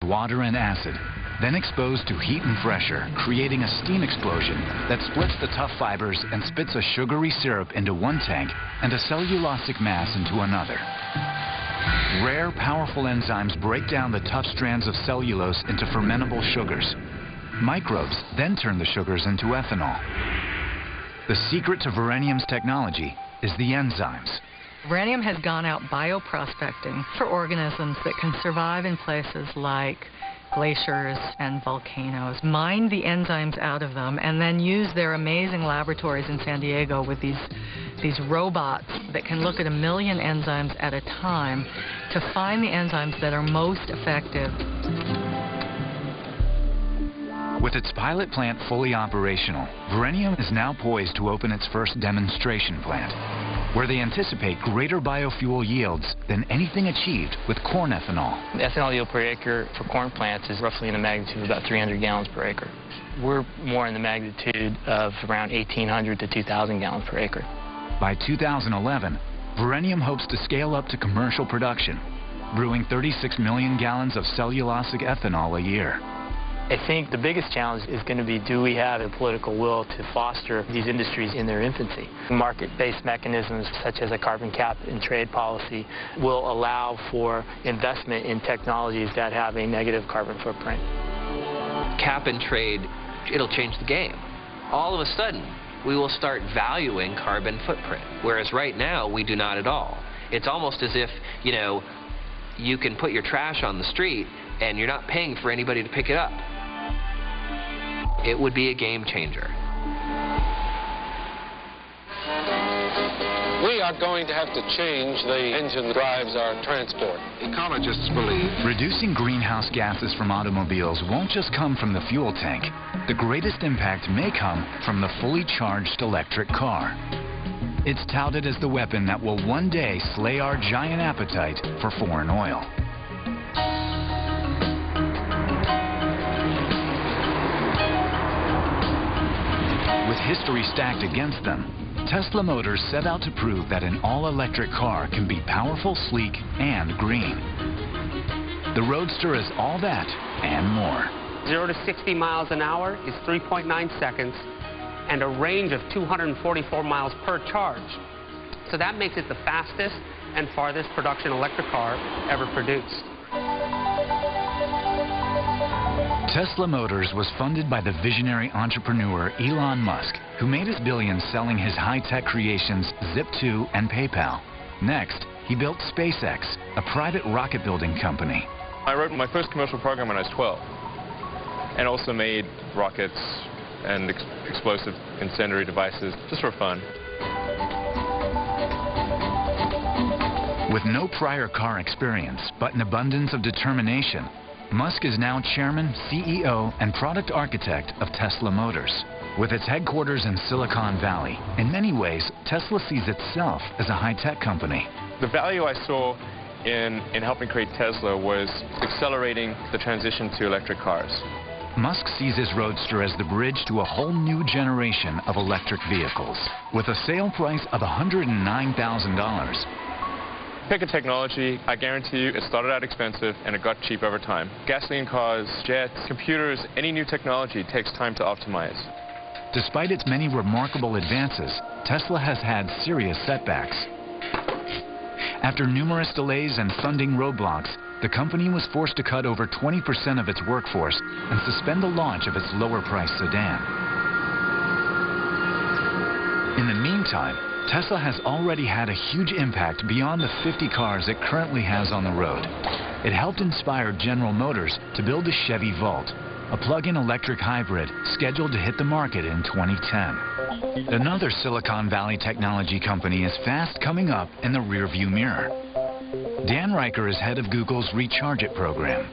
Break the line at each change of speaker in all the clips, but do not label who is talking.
water and acid, then exposed to heat and pressure, creating a steam explosion that splits the tough fibers and spits a sugary syrup into one tank and a cellulosic mass into another. Rare, powerful enzymes break down the tough strands of cellulose into fermentable sugars. Microbes then turn the sugars into ethanol. The secret to Verenium's technology is the enzymes.
Verenium has gone out bioprospecting for organisms that can survive in places like glaciers and volcanoes, mine the enzymes out of them, and then use their amazing laboratories in San Diego with these robots that can look at 1 million enzymes at a time to find the enzymes that are most effective.
With its pilot plant fully operational, Verenium is now poised to open its first demonstration plant, where they anticipate greater biofuel yields than anything achieved with corn ethanol.
The ethanol yield per acre for corn plants is roughly in the magnitude of about 300 gallons per acre. We're more in the magnitude of around 1,800 to 2,000 gallons per acre.
By 2011, Verenium hopes to scale up to commercial production, brewing 36 million gallons of cellulosic ethanol a year.
I think the biggest challenge is going to be, do we have the political will to foster these industries in their infancy? Market-based mechanisms such as a carbon cap and trade policy will allow for investment in technologies that have a negative carbon footprint.
Cap and trade, it'll change the game. All of a sudden, we will start valuing carbon footprint, whereas right now we do not at all. It's almost as if, you can put your trash on the street and you're not paying for anybody to pick it up. It would be a game changer.
We are going to have to change the engine that drives our transport.
Ecologists believe reducing greenhouse gases from automobiles won't just come from the fuel tank. The greatest impact may come from the fully charged electric car. It's touted as the weapon that will one day slay our giant appetite for foreign oil. With history stacked against them, Tesla Motors set out to prove that an all-electric car can be powerful, sleek, and green. The Roadster is all that and more.
0 to 60 miles an hour is 3.9 seconds and a range of 244 miles per charge. So that makes it the fastest and farthest production electric car ever produced.
Tesla Motors was funded by the visionary entrepreneur Elon Musk, who made his billions selling his high-tech creations Zip2 and PayPal. Next, he built SpaceX, a private rocket-building company.
I wrote my first commercial program when I was 12, and also made rockets and explosive incendiary devices just for fun.
With no prior car experience, but an abundance of determination, Musk is now chairman, CEO, and product architect of Tesla Motors. With its headquarters in Silicon Valley, in many ways, Tesla sees itself as a high-tech company.
The value I saw in helping create Tesla was accelerating the transition to electric cars.
Musk sees his Roadster as the bridge to a whole new generation of electric vehicles. With a sale price of $109,000,
Pick a technology, I guarantee you it started out expensive and it got cheap over time. Gasoline cars, jets, computers, any new technology takes time to optimize.
Despite its many remarkable advances, Tesla has had serious setbacks. After numerous delays and funding roadblocks, the company was forced to cut over 20% of its workforce and suspend the launch of its lower-priced sedan. In the meantime, Tesla has already had a huge impact beyond the 50 cars it currently has on the road. It helped inspire General Motors to build the Chevy Volt, a plug-in electric hybrid scheduled to hit the market in 2010. Another Silicon Valley technology company is fast coming up in the rearview mirror. Dan Riker is head of Google's Recharge It program.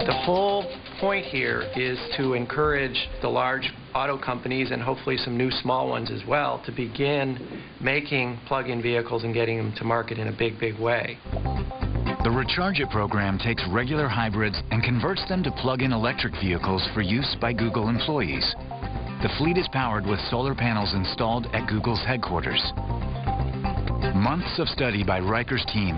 The whole point here is to encourage the large auto companies and hopefully some new small ones as well to begin making plug-in vehicles and getting them to market in a big, big way.
The Recharge It program takes regular hybrids and converts them to plug-in electric vehicles for use by Google employees. The fleet is powered with solar panels installed at Google's headquarters. Months of study by Riker's team